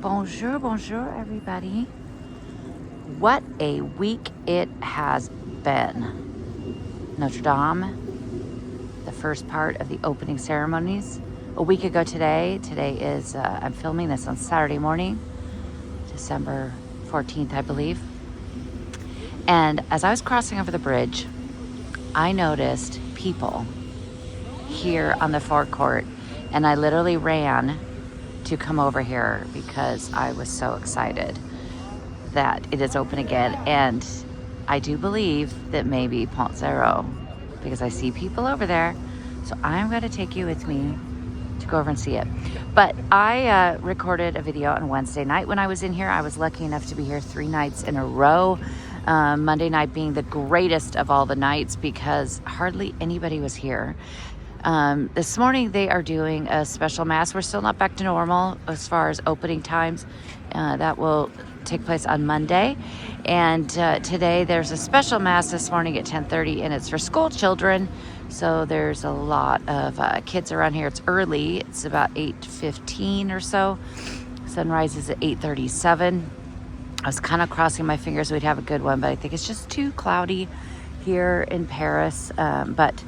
Bonjour, bonjour, everybody. What a week it has been. Notre-Dame, the first part of the opening ceremonies. A week ago today is, I'm filming this on Saturday morning, December 14th, I believe. And as I was crossing over the bridge, I noticed people here on the forecourt, and I literally ran to come over here because I was so excited that it is open again. And I do believe that maybe Pont Zero, because I see people over there. So I'm going to take you with me to go over and see it. But I recorded a video on Wednesday night when I was in here. I was lucky enough to be here 3 nights in a row. Monday night being the greatest of all the nights because hardly anybody was here. This morning they are doing a special mass. We're still not back to normal as far as opening times. That will take place on Monday. And today there's a special mass this morning at 10:30, and it's for school children. So there's a lot of kids around here. It's early. It's about 8:15 or so. Sunrise is at 8:37. I was kind of crossing my fingers we'd have a good one, but I think it's just too cloudy here in Paris. But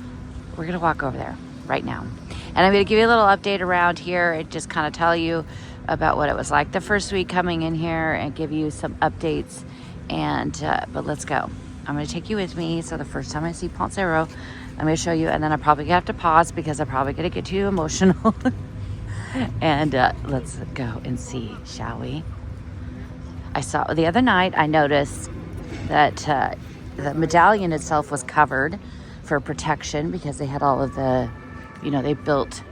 we're going to walk over there right now. And I'm going to give you a little update around here and just kind of tell you about what it was like the first week coming in here and give you some updates. And but let's go. I'm going to take you with me. So the first time I see Pont Zero, I'm going to show you. And then I'm probably going to have to pause because I'm probably going to get too emotional. And let's go and see, shall we? I saw the other night, I noticed that the medallion itself was covered for protection because they had all of the, they built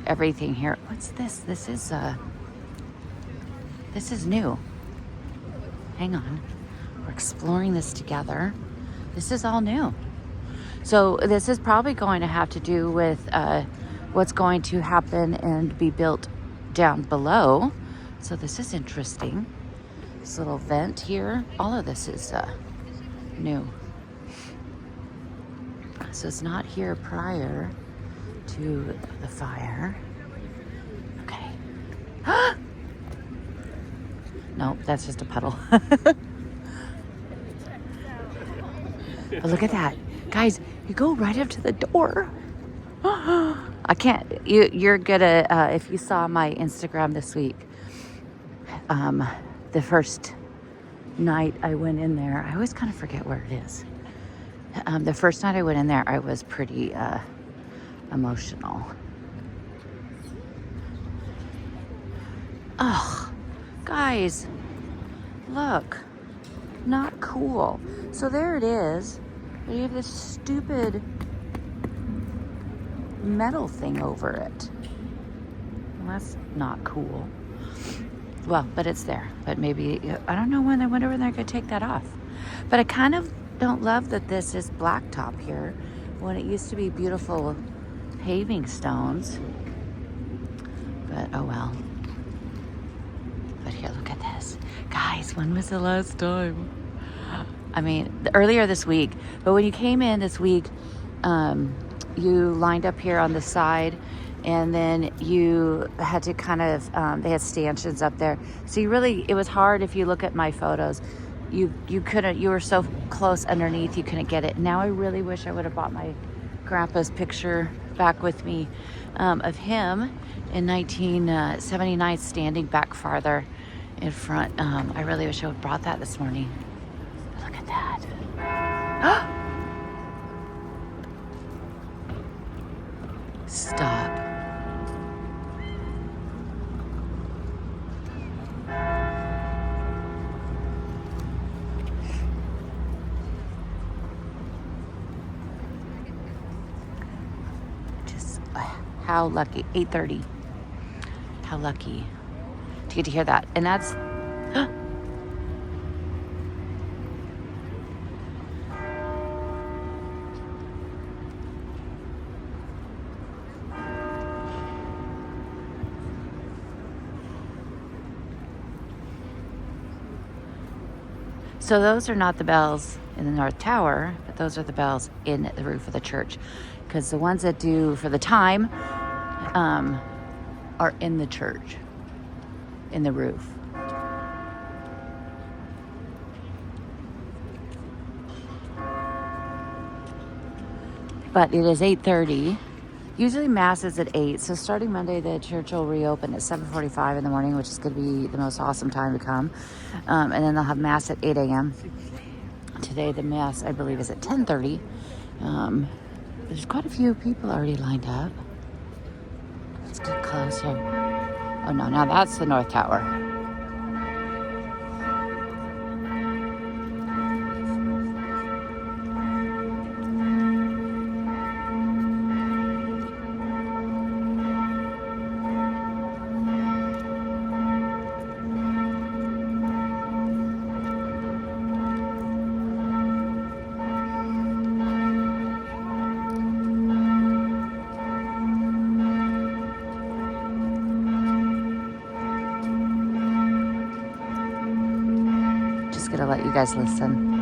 everything here. What's this? This is new. Hang on. We're exploring this together. This is all new. So this is probably going to have to do with what's going to happen and be built down below. So this is interesting. This little vent here. All of this is new. So it's not here prior to the fire. Okay. Nope, that's just a puddle. But look at that. Guys, you go right up to the door. I can't, you're gonna, if you saw my Instagram this week, the first night I went in there, I always kind of forget where it is. The first night I went in there, I was pretty emotional. Oh, guys, look, not cool. So there it is. You have this stupid metal thing over it. Well, that's not cool. Well, but it's there. But maybe, I don't know when I wonder when they're going to take that off. But I kind of don't love that this is blacktop here when it used to be beautiful paving stones. But oh well. But here, look at this. Guys, when was the last time? I mean, earlier this week. But when you came in this week, you lined up here on the side, and then you had to kind of, they had stanchions up there. So it was hard if you look at my photos. You couldn't, you were so close underneath, you couldn't get it. Now I really wish I would have bought my grandpa's picture back with me of him in 1979 standing back farther in front. I really wish I would have brought that this morning. Look at that. Stop. How lucky. 8:30. How lucky to get to hear that. And that's so those are not the bells in the North Tower, but those are the bells in the roof of the church. Because the ones that do for the time are in the church, in the roof. but it is 8:30. Usually Mass is at 8, so starting Monday, the church will reopen at 7:45 in the morning, which is going to be the most awesome time to come. And then they'll have Mass at 8 a.m. Today, the Mass, I believe, is at 10:30. There's quite a few people already lined up. Let's get closer. Oh, no, now that's the North Tower. Gonna let you guys listen.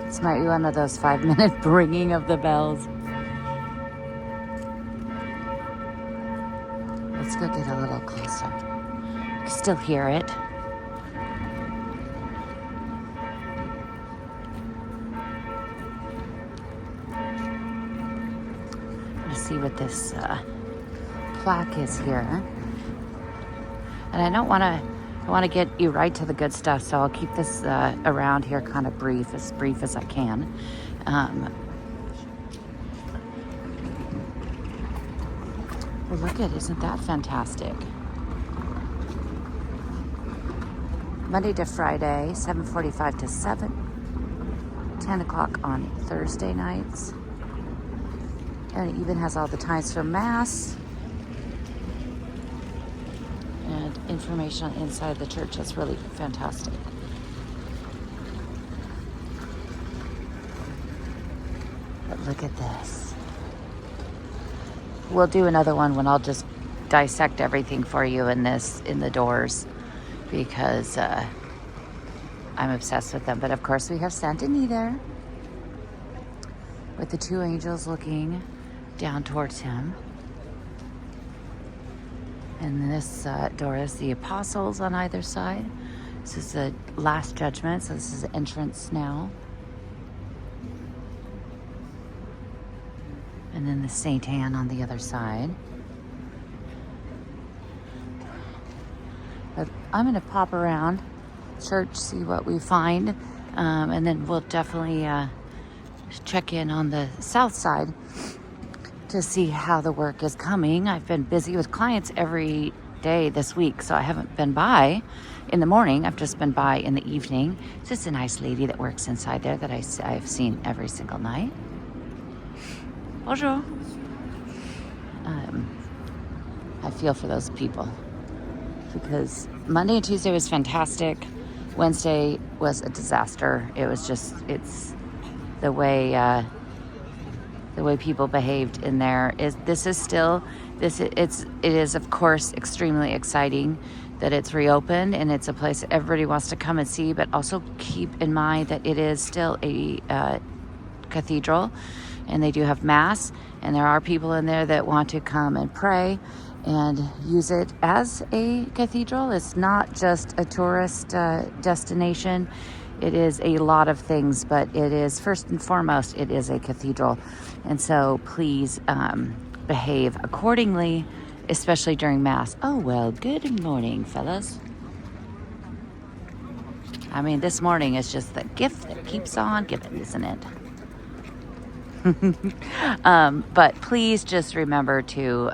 This might be one of those 5-minute ringing of the bells. Let's go get a little closer. You can still hear it. Let's see what this plaque is here. And I want to get you right to the good stuff, so I'll keep this around here kind of brief as I can. Well, look at, isn't that fantastic? Monday to Friday, 7:45 to 7, 10 o'clock on Thursday nights. And it even has all the times for Mass. And information inside the church. That's really fantastic. But look at this. We'll do another one when I'll just dissect everything for you in the doors, because I'm obsessed with them. But of course we have Saint Denis there with the two angels looking down towards him. And this door is the apostles on either side. This is the last judgment, so this is the entrance now. And then the Saint Anne on the other side. But I'm going to pop around church, see what we find, and then we'll definitely check in on the south side to see how the work is coming. I've been busy with clients every day this week, so I haven't been by in the morning. I've just been by in the evening. It's just a nice lady that works inside there that I've seen every single night. Bonjour. I feel for those people, because Monday and Tuesday was fantastic. Wednesday was a disaster. It was just, it's the way people behaved in there. It is of course extremely exciting that it's reopened, and it's a place that everybody wants to come and see, but also keep in mind that it is still a cathedral, and they do have mass, and there are people in there that want to come and pray and use it as a cathedral. It's not just a tourist destination. It is a lot of things, but it is, first and foremost, it is a cathedral. And so please behave accordingly, especially during Mass. Oh, well, good morning, fellas. I mean, this morning is just the gift that keeps on giving, isn't it? But please just remember to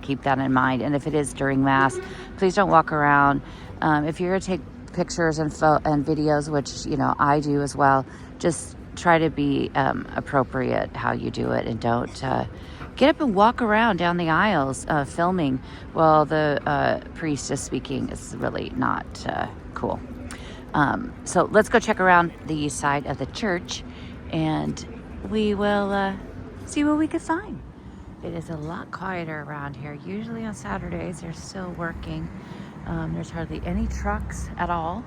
keep that in mind. And if it is during Mass, please don't walk around. If you're going to take pictures and videos, which, you know, I do as well, just try to be appropriate how you do it, and don't get up and walk around down the aisles filming while the priest is speaking. It's really not cool. So let's go check around the east side of the church, and we will see what we could find. It is a lot quieter around here. Usually on Saturdays they're still working. There's hardly any trucks at all.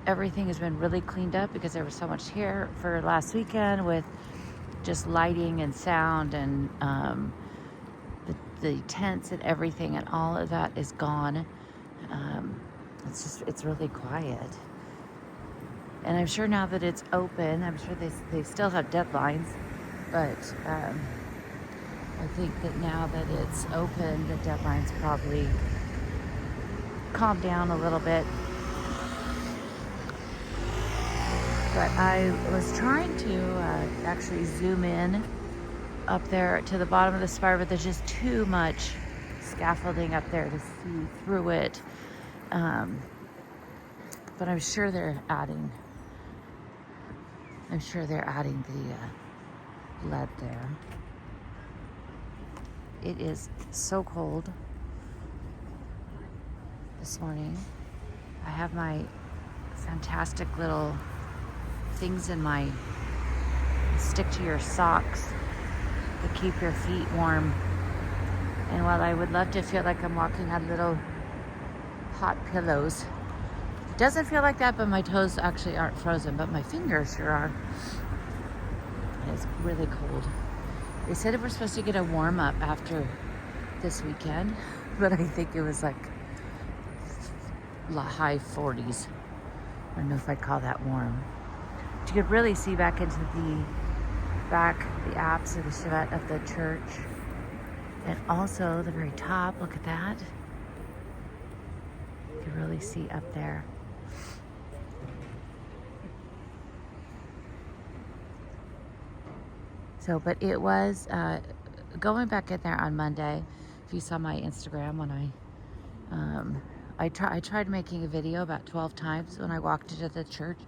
Everything has been really cleaned up because there was so much here for last weekend with just lighting and sound, and the tents and everything, and all of that is gone. It's really quiet. And I'm sure now that it's open, I'm sure they still have deadlines, but I think that now that it's open, the deadlines probably calm down a little bit. But I was trying to actually zoom in up there to the bottom of the spire, but there's just too much scaffolding up there to see through it. But I'm sure they're adding the lead there. It is so cold this morning. I have my fantastic little things in my stick to your socks to keep your feet warm. And while I would love to feel like I'm walking on little hot pillows, it doesn't feel like that, but my toes actually aren't frozen, but my fingers sure are. It's really cold. They said we're supposed to get a warm up after this weekend, but I think it was like high 40s. I don't know if I'd call that warm. But you could really see back into the apse or the silhouette of the church, and also the very top. Look at that. You can really see up there. So, but it was going back in there on Monday. If you saw my Instagram, when I tried making a video about 12 times when I walked into the church,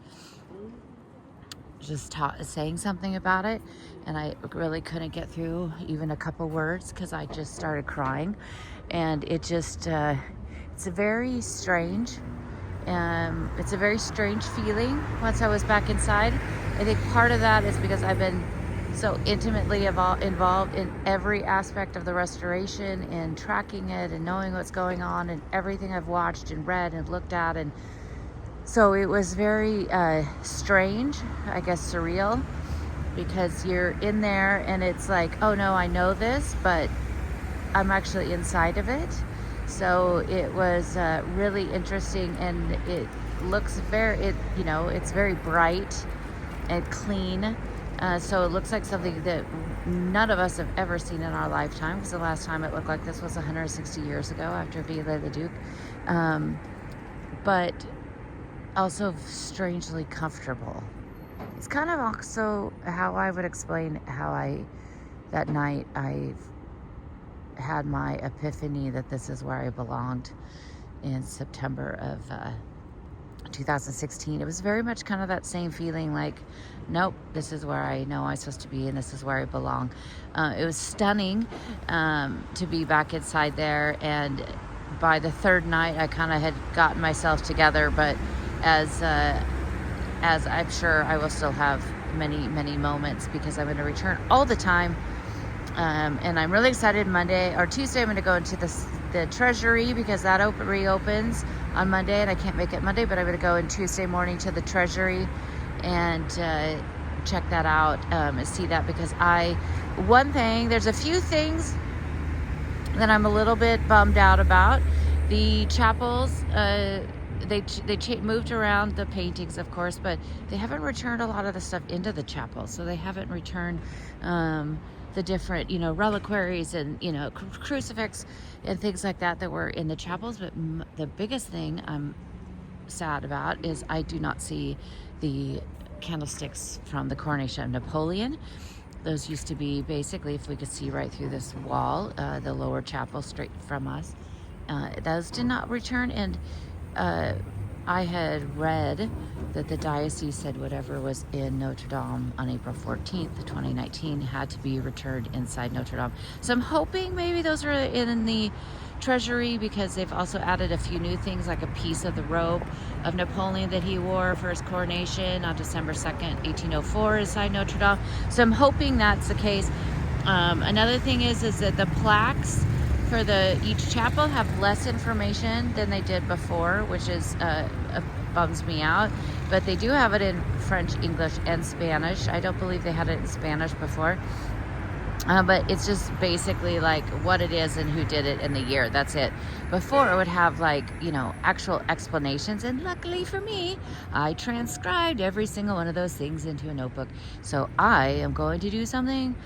just saying something about it, and I really couldn't get through even a couple words because I just started crying. And it just it's a very strange feeling once I was back inside. I think part of that is because I've been so intimately involved in every aspect of the restoration and tracking it and knowing what's going on and everything I've watched and read and looked at. And so it was very strange, I guess surreal, because you're in there and it's like, oh no, I know this, but I'm actually inside of it. So it was really interesting, and it looks it's very bright and clean. So it looks like something that none of us have ever seen in our lifetime, because the last time it looked like this was 160 years ago after Villa the Duke. But also strangely comfortable. It's kind of also how I would explain how that night I had my epiphany that this is where I belonged in September of 2016. It was very much kind of that same feeling, like, nope, this is where I know I'm supposed to be, and this is where I belong. It was stunning to be back inside there, and by the third night I kind of had gotten myself together, but as I'm sure I will still have many, many moments, because I'm going to return all the time. And I'm really excited. Monday or Tuesday I'm going to go into the treasury, because that reopens on Monday, and I can't make it Monday, but I'm going to go in Tuesday morning to the treasury and check that out and see that, because there's a few things that I'm a little bit bummed out about. The chapels, they moved around the paintings, of course, but they haven't returned a lot of the stuff into the chapel. So they haven't returned the different, reliquaries and, crucifix and things like that were in the chapels. But the biggest thing I'm sad about is I do not see the candlesticks from the coronation of Napoleon. Those used to be basically, if we could see right through this wall, the lower chapel straight from us. Those did not return, and I had read that the diocese said whatever was in Notre-Dame on April 14th, 2019, had to be returned inside Notre-Dame. So I'm hoping maybe those are in the treasury, because they've also added a few new things, like a piece of the robe of Napoleon that he wore for his coronation on December 2nd, 1804 inside Notre-Dame. So I'm hoping that's the case. Another thing is that the plaques for each chapel have less information than they did before, which is bums me out. But they do have it in French, English, and Spanish. I don't believe they had it in Spanish before. But it's just basically like what it is and who did it and the year. That's it. Before, it would have actual explanations. And luckily for me, I transcribed every single one of those things into a notebook. So I am going to do something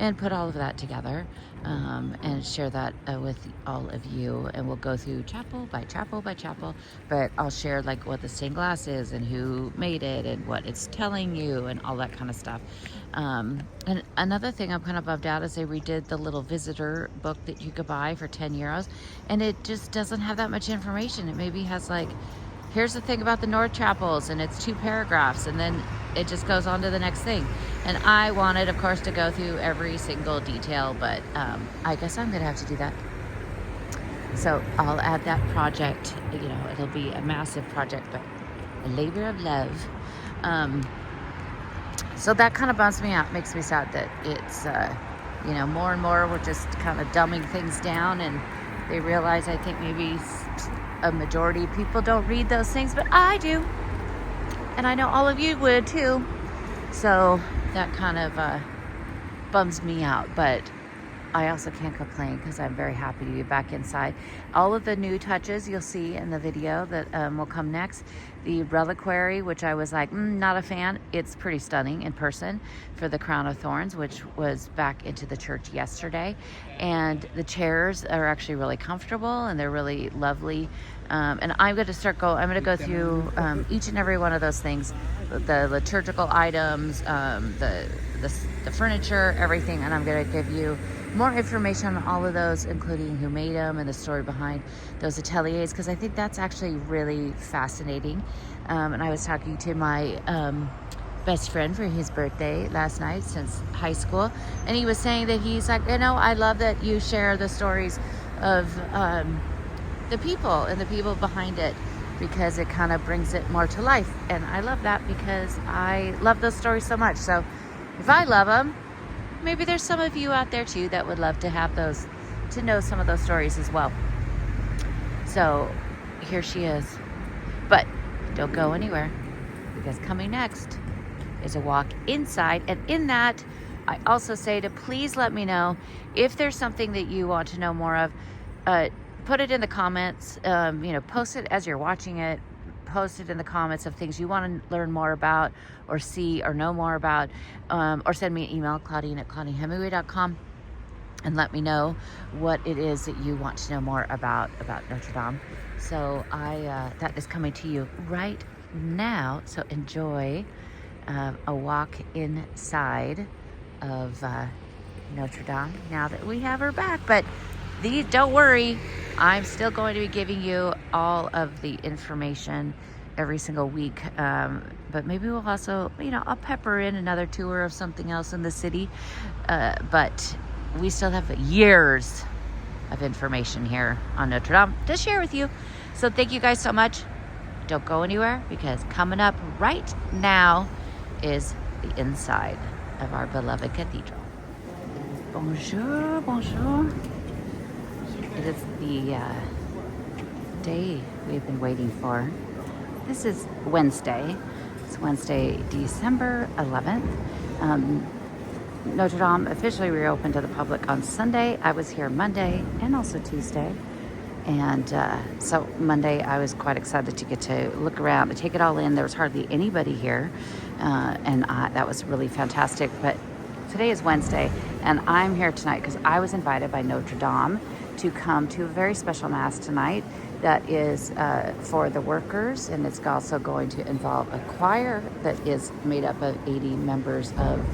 and put all of that together and share that with all of you. And we'll go through chapel by chapel by chapel. But I'll share what the stained glass is and who made it and what it's telling you and all that kind of stuff. And another thing I'm kind of bummed out is they redid the little visitor book that you could buy for 10 euros. And it just doesn't have that much information. It maybe has here's the thing about the North Chapels, and it's 2 paragraphs, and then it just goes on to the next thing. And I wanted, of course, to go through every single detail, but I guess I'm going to have to do that. So I'll add that project. It'll be a massive project, but a labor of love. So that kind of bums me out, makes me sad that it's, more and more we're just kind of dumbing things down, and they realize, I think maybe a majority of people don't read those things, but I do. And I know all of you would too. So that kind of bums me out, but I also can't complain because I'm very happy to be back inside. All of the new touches you'll see in the video that will come next. The reliquary, which I was not a fan. It's pretty stunning in person, for the crown of thorns, which was back into the church yesterday. And the chairs are actually really comfortable and they're really lovely. And I'm going to go through each and every one of those things, the liturgical items, the furniture, everything. And I'm going to give you more information on all of those, including who made them and the story behind those ateliers, because I think that's actually really fascinating. And I was talking to my best friend for his birthday last night since high school, and he was saying that he's I love that you share the stories of the people and the people behind it, because it kind of brings it more to life. And I love that because I love those stories so much. So if I love them, maybe there's some of you out there too that would love to have those, to know some of those stories as well. So here she is. But don't go anywhere, because coming next is a walk inside. And in that, I also say to please let me know if there's something that you want to know more of. Put it in the comments, post it as you're watching it. Post it in the comments of things you want to learn more about or see or know more about, or send me an email, Claudine@ClaudineHemingway.com, and let me know what it is that you want to know more about Notre-Dame. So that is coming to you right now. So enjoy a walk inside of Notre-Dame now that we have her back. But don't worry, I'm still going to be giving you all of the information every single week. But maybe we'll also, I'll pepper in another tour of something else in the city. But we still have years of information here on Notre-Dame to share with you. So thank you guys so much. Don't go anywhere, because coming up right now is the inside of our beloved cathedral. Bonjour, bonjour. It is the day we've been waiting for. This is Wednesday, It's Wednesday, December 11th. Notre-Dame officially reopened to the public on Sunday. I was here Monday and also Tuesday. And so Monday, I was quite excited to get to look around and take it all in. There was hardly anybody here, and that was really fantastic. But today is Wednesday, and I'm here tonight because I was invited by Notre-Dame to come to a very special Mass tonight that is for the workers, and it's also going to involve a choir that is made up of 80 members of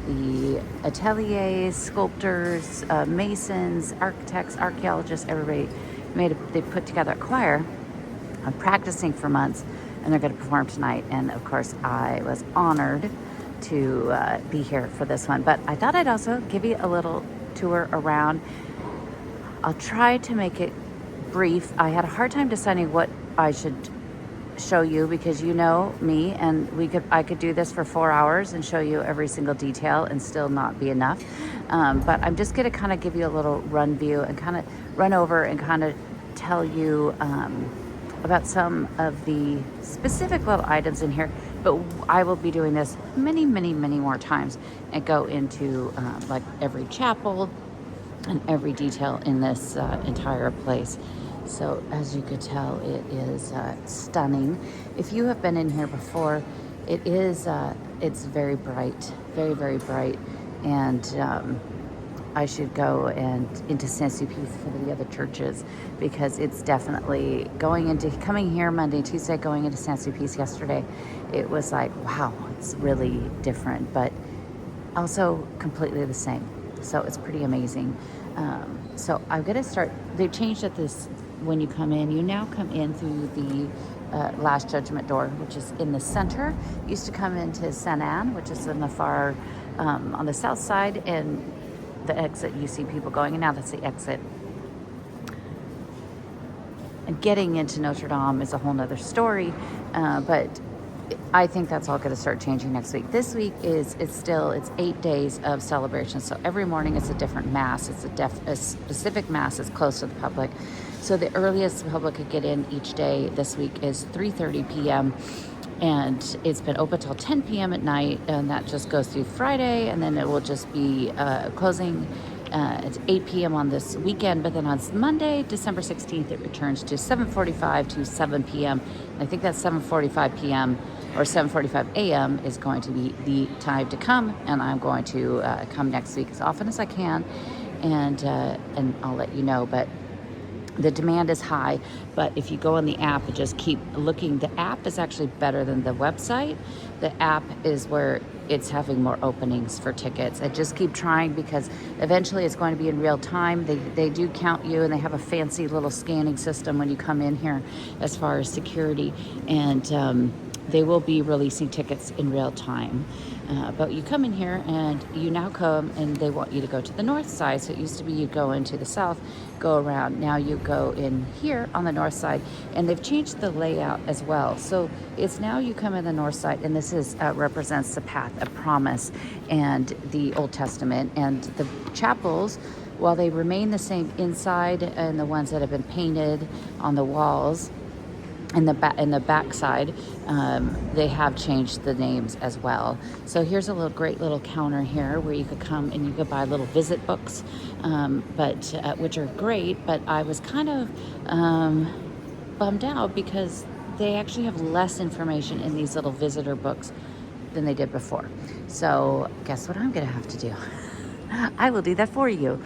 the ateliers, sculptors, masons, architects, archaeologists, everybody. They put together a choir. I'm practicing for months, and they're going to perform tonight. And of course, I was honored to be here for this one. But I thought I'd also give you a little tour around. I'll try to make it brief. I had a hard time deciding what I should show you because you know me, and I could do this for 4 hours and show you every single detail and still not be enough. But I'm just going to kind of give you a little run view and kind of run over and kind of tell you about some of the specific little items in here. But I will be doing this many, many, many more times and go into like every chapel and every detail in this entire place. So as you could tell, it is stunning. If you have been in here before, it's very bright, very, very bright. And I should go and into Saint-Sulpice for the other churches because it's definitely coming here Monday, Tuesday, going into Saint-Sulpice yesterday. It was like, wow, it's really different, but also completely the same. So it's pretty amazing. So I'm going to start. They've changed at this. When you come in, you now come in through the Last Judgment door, which is in the center. You used to come into Saint Anne, which is in the far on the south side, and the exit you see people going, and now that's the exit. And getting into Notre Dame is a whole nother story, but I think that's all going to start changing next week. This week it's 8 days of celebration. So every morning it's a different mass. It's a specific mass that's close to the public. So the earliest the public could get in each day this week is 3:30 p.m. And it's been open till 10 p.m. at night, and that just goes through Friday, and then it will just be closing at 8 p.m. on this weekend. But then on Monday, December 16th, it returns to 7:45 to 7 p.m. And I think that 7:45 p.m. or 7:45 a.m. is going to be the time to come, and I'm going to come next week as often as I can, and I'll let you know. But the demand is high, but if you go on the app and just keep looking, the app is actually better than the website. The app is where it's having more openings for tickets. And just keep trying because eventually it's going to be in real time. They do count you, and they have a fancy little scanning system when you come in here as far as security. And they will be releasing tickets in real time. But you come in here and you now come and they want you to go to the north side. So it used to be you go into the south, go around. Now you go in here on the north side, and they've changed the layout as well. So it's now you come in the north side, and this represents the path of promise and the Old Testament. And the chapels, while they remain the same inside and the ones that have been painted on the walls, in the back side, they have changed the names as well. So here's a great little counter here where you could come and you could buy little visit books, which are great. But I was kind of bummed out because they actually have less information in these little visitor books than they did before. So guess what I'm going to have to do? I will do that for you.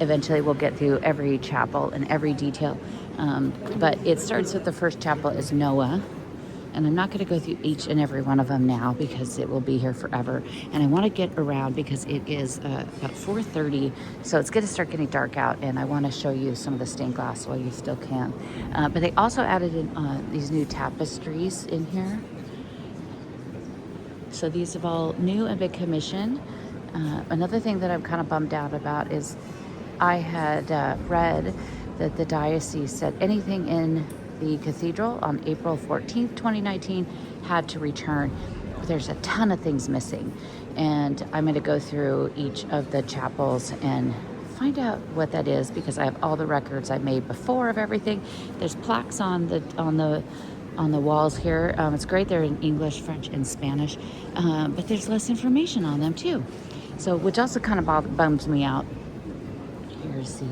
Eventually we'll get through every chapel and every detail. But it starts with the first chapel is Noah. And I'm not going to go through each and every one of them now because it will be here forever. And I want to get around because it is about 4:30. So it's going to start getting dark out. And I want to show you some of the stained glass while you still can. But they also added in these new tapestries in here. So these have all new and been commissioned. Another thing that I'm kind of bummed out about is I had read that the diocese said anything in the cathedral on April 14th, 2019 had to return. There's a ton of things missing, and I'm going to go through each of the chapels and find out what that is because I have all the records I made before of everything. There's plaques on the on the walls here. It's great. They're in English, French, and Spanish, but there's less information on them too. So, which also kind of bums me out. Here's the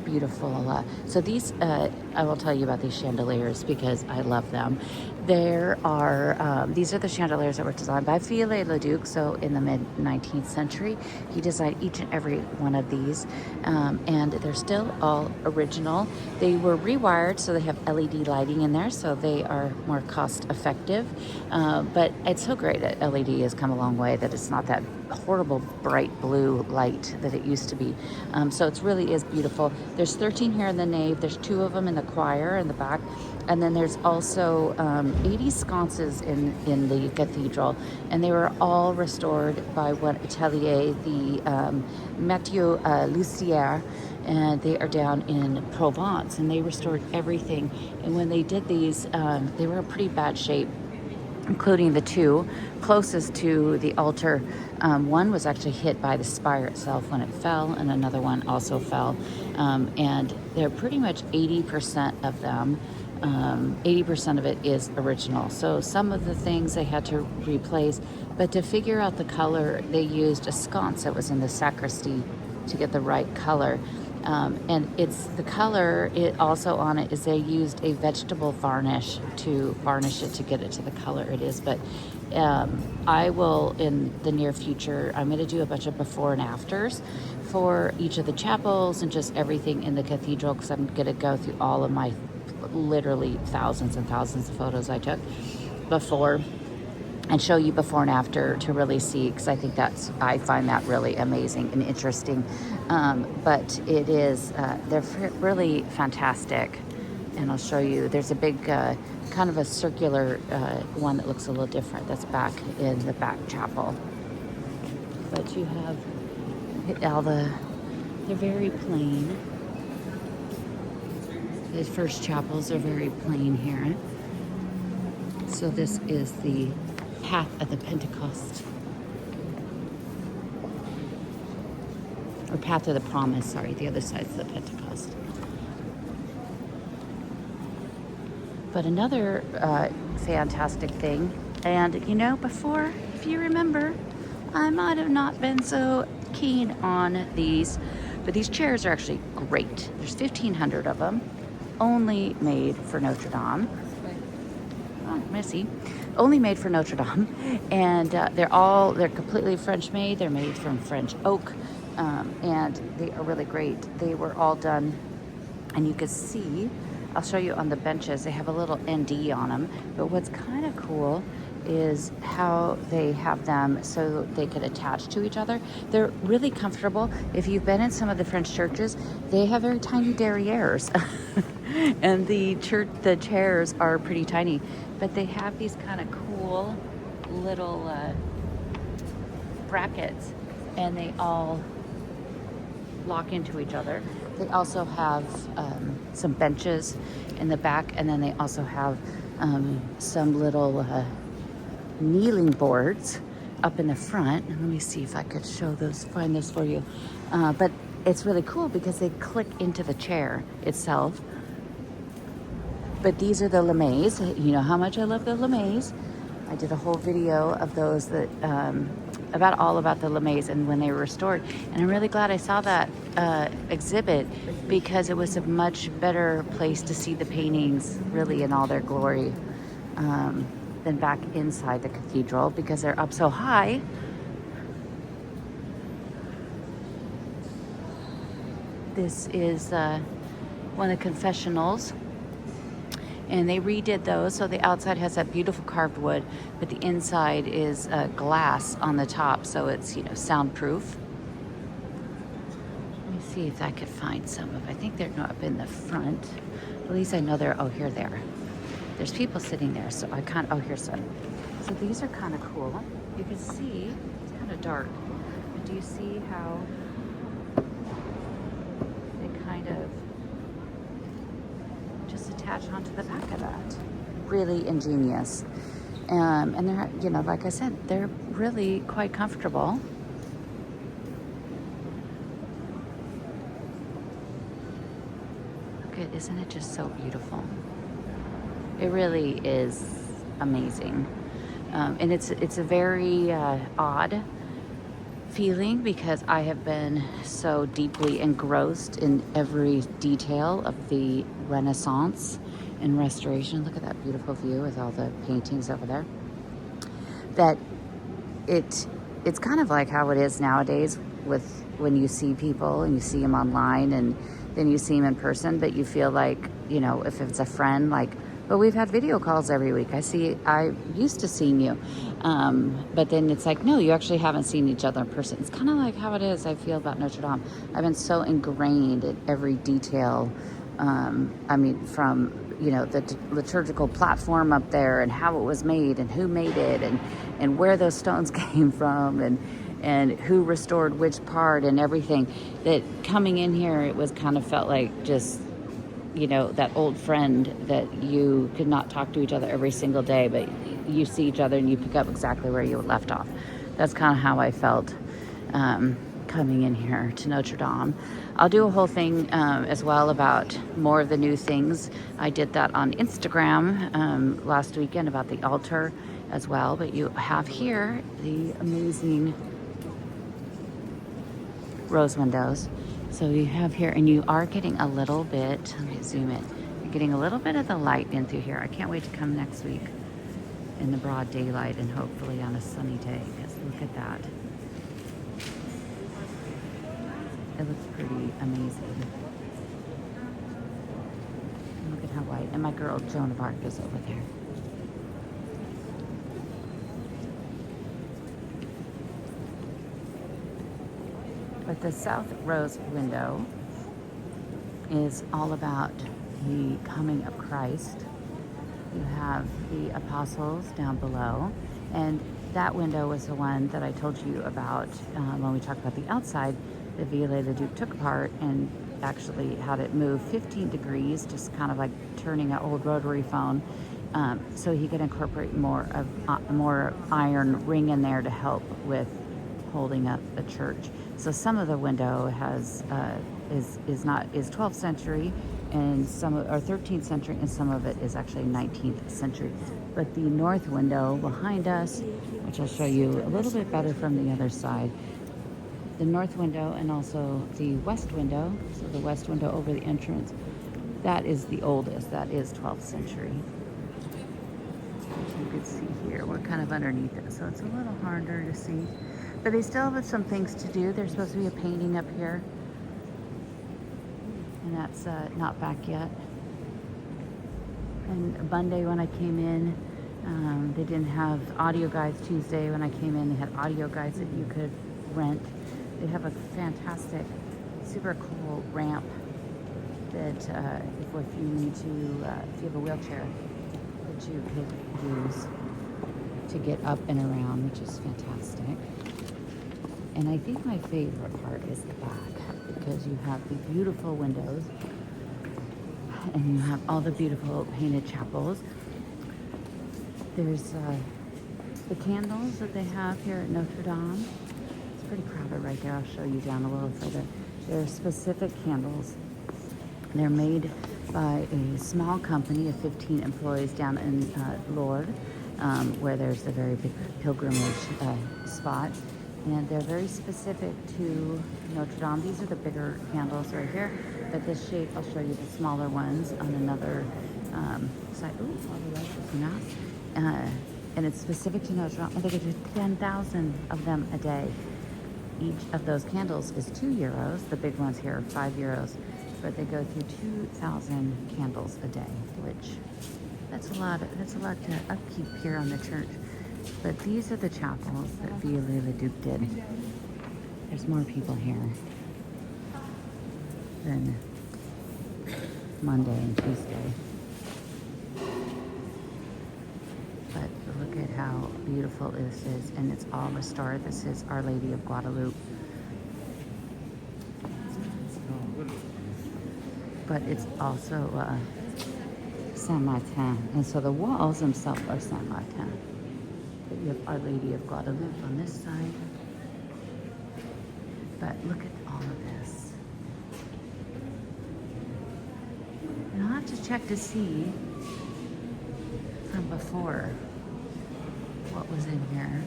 beautiful. So these, I will tell you about these chandeliers because I love them. There are, these are the chandeliers that were designed by Viollet-le-Duc. So in the mid 19th century, he designed each and every one of these, and they're still all original. They were rewired, so they have LED lighting in there, so they are more cost effective. But it's so great that LED has come a long way, that it's not that horrible bright blue light that it used to be. So it really is beautiful. There's 13 here in the nave. There's 2 of them in the choir in the back. And then there's also 80 sconces in the cathedral. And they were all restored by one atelier, the Mathieu Lussière. And they are down in Provence. And they restored everything. And when they did these, they were in pretty bad shape, including the 2 closest to the altar. One was actually hit by the spire itself when it fell, and another one also fell. And they're pretty much 80% of them. 80% of it is original. So some of the things they had to replace, but to figure out the color, they used a sconce that was in the sacristy to get the right color. And it's the color, it also on it is they used a vegetable varnish to varnish it to get it to the color it is. But I will, in the near future, I'm going to do a bunch of before and afters for each of the chapels and just everything in the cathedral, because I'm going to go through all of my literally thousands and thousands of photos I took before and show you before and after to really see, because I find that really amazing and interesting. But it is, they're really fantastic. And I'll show you, there's a big kind of a circular one that looks a little different that's back in the back chapel. But you have all they're very plain. The first chapels are very plain here. So this is the path of the Pentecost, or path of the promise, sorry, the other side's the Pentecost. But another fantastic thing, and before, if you remember, I might have not been so keen on these, but these chairs are actually great. There's 1,500 of them, only made for Notre-Dame. Oh, messy. Only made for Notre-Dame, and they're completely French made. They're made from French oak, and they are really great. They were all done, and you can see, I'll show you on the benches, they have a little ND on them, but what's kind of cool is how they have them so they could attach to each other. They're really comfortable. If you've been in some of the French churches, they have very tiny derrieres and the chairs are pretty tiny, but they have these kind of cool little brackets, and they all lock into each other. They also have some benches in the back, and then they also have some little kneeling boards up in the front. And let me see if I could find those for you. But it's really cool because they click into the chair itself. But these are the lames. You know how much I love the lames. I did a whole video of those that about the lames and when they were restored. And I'm really glad I saw that exhibit, because it was a much better place to see the paintings really in all their glory than back inside the cathedral, because they're up so high. This is one of the confessionals, and they redid those, so the outside has that beautiful carved wood, but the inside is glass on the top, so it's soundproof. Let me see if I could find some of. I think they're not up in the front. At least I know they're. Oh, here they are. There's people sitting there, so I can't. Oh, here's some. So these are kind of cool. You can see it's kind of dark, but do you see how they kind of just attach onto the back of that? Really ingenious. And they're, like I said, they're really quite comfortable. Look at, isn't it just so beautiful? It really is amazing. And it's a very odd feeling because I have been so deeply engrossed in every detail of the Renaissance and restoration. Look at that beautiful view with all the paintings over there. That it's kind of like how it is nowadays with when you see people and you see them online and then you see them in person, but you feel like, you know, if it's a friend, like, well, we've had video calls every week. I used to seeing you. But then it's like, no, you actually haven't seen each other in person. It's kind of like how it is, I feel about Notre-Dame. I've been so ingrained in every detail. I mean, from, you know, the liturgical platform up there and how it was made and who made it and where those stones came from and who restored which part and everything, that coming in here, it was kind of felt like just, you know, that old friend that you could not talk to each other every single day, but you see each other and you pick up exactly where you left off. That's kind of how I felt coming in here to Notre-Dame. I'll do a whole thing as well about more of the new things. I did that on Instagram last weekend about the altar as well, but you have here the amazing rose windows. So you have here, and you are getting a little bit, let me zoom in, you're getting a little bit of the light in through here. I can't wait to come next week in the broad daylight and hopefully on a sunny day, because look at that. It looks pretty amazing. And look at how white, and my girl Joan of Arc is over there. But the south rose window is all about the coming of Christ. You have the apostles down below, and that window was the one that I told you about when we talked about the outside. The Viollet-le-Duc took apart and actually had it move 15 degrees, just kind of like turning an old rotary phone, so he could incorporate more iron ring in there to help with holding up the church. So some of the window has is 12th century and some are 13th century, and some of it is actually 19th century. But the north window behind us, which I'll show you a little bit better from the other side, the north window and also the west window, so the west window over the entrance, that is the oldest. That is 12th century. You can see here, we're kind of underneath it, so it's a little harder to see. But they still have some things to do. There's supposed to be a painting up here, and that's not back yet. And Monday when I came in, they didn't have audio guides. Tuesday when I came in, they had audio guides that you could rent. They have a fantastic, super cool ramp that if you need to, if you have a wheelchair, that you could use to get up and around, which is fantastic. And I think my favorite part is the back, because you have the beautiful windows and you have all the beautiful painted chapels. There's the candles that they have here at Notre-Dame. It's pretty crowded right there. I'll show you down a little further. There are specific candles. They're made by a small company of 15 employees down in Lourdes, where there's a very big pilgrimage spot. And they're very specific to Notre-Dame. These are the bigger candles right here. But this shape, I'll show you the smaller ones on another side. Ooh, all the lights are now. And it's specific to Notre-Dame. And they get 10,000 of them a day. Each of those candles is €2. The big ones here are €5. But they go through 2,000 candles a day, which that's a lot to upkeep here on the church. But these are the chapels that Viollet-le-Duc did. There's more people here than Monday and Tuesday. But look at how beautiful this is, and it's all restored. This is Our Lady of Guadalupe. But it's also Saint Martin, and so the walls themselves are Saint Martin. But you have Our Lady of Guadalupe on this side. But look at all of this. And I'll have to check to see from before. What was in here?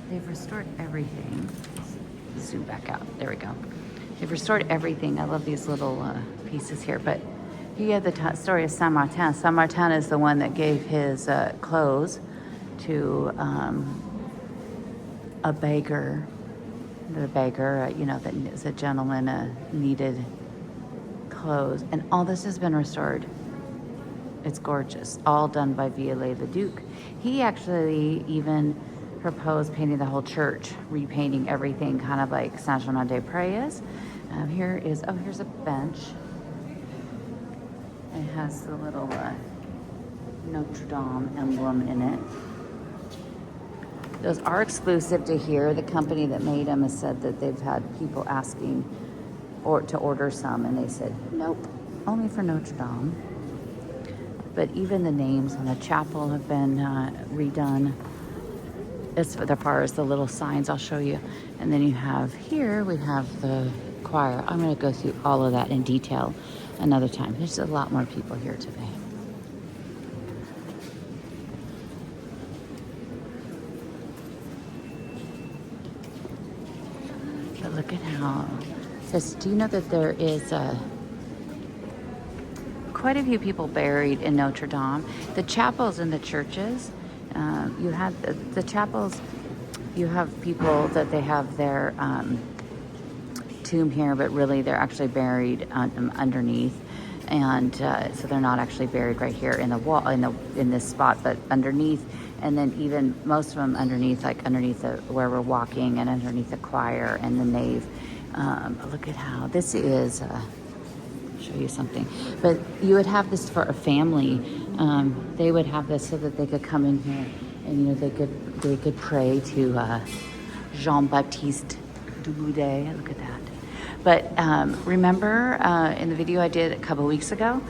They've restored everything. Zoom back out. There we go. They've restored everything. I love these little pieces here. But here you have the story of Saint Martin. Saint Martin is the one that gave his clothes to a beggar. The beggar, that is a gentleman needed clothes. And all this has been restored. It's gorgeous. All done by Viollet-le-Duc. He actually even proposed painting the whole church, repainting everything, kind of like Saint-Germain-des-Prés is. Here's a bench. It has the little Notre-Dame emblem in it. Those are exclusive to here. The company that made them has said that they've had people asking to order some, and they said, nope, only for Notre-Dame. But even the names on the chapel have been redone. As far as the little signs, I'll show you. And then we have the choir. I'm going to go through all of that in detail another time. There's a lot more people here today. But look at how it says, do you know that there is quite a few people buried in Notre-Dame? The chapels and the churches, you had the chapels, you have people that they have their tomb here, but really they're actually buried underneath, and so they're not actually buried right here in the wall in this spot, but underneath. And then even most of them underneath, like underneath where we're walking, and underneath the choir and the nave. Look at how this is. Show you something, but you would have this for a family. They would have this so that they could come in here, and they could pray to Jean-Baptiste du Boudet. Look at that. But remember in the video I did a couple weeks ago,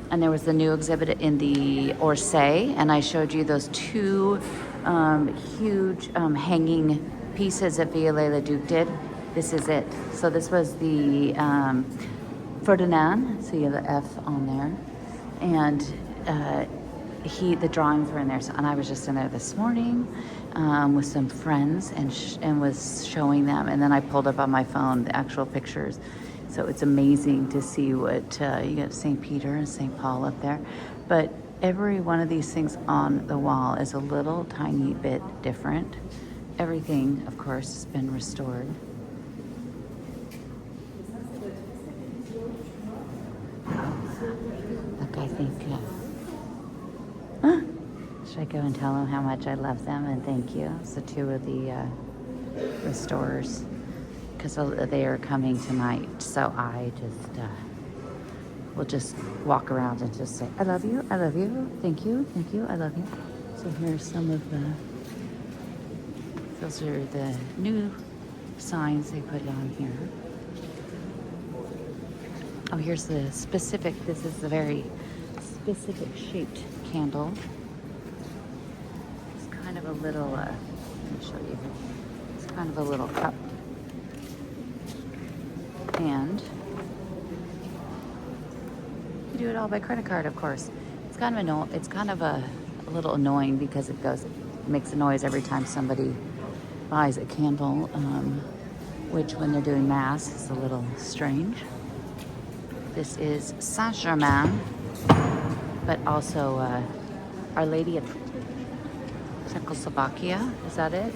and there was the new exhibit in the Orsay, and I showed you those two huge hanging pieces that Viollet-le-Duc did. This is it. So this was the Ferdinand, so you have the F on there, and the drawings were in there. And I was just in there this morning with some friends and was showing them, and then I pulled up on my phone the actual pictures. So it's amazing to see what you got St. Peter and St. Paul up there, but every one of these things on the wall is a little tiny bit different. Everything, of course, has been restored. Look, I think, should I go and tell them how much I love them and thank you? So two of the restorers, because they are coming tonight. So I just will just walk around and just say, I love you, thank you, I love you. So here's some of those are the new signs they put on here. Oh, here's the specific, this is the very specific shaped candle. It's kind of a little, let me show you. It's kind of a little cup. And you do it all by credit card, of course. It's kind of a little annoying because it makes a noise every time somebody buys a candle, which when they're doing mass is a little strange. This is Saint-Germain, but also Our Lady of Czechoslovakia. Is that it?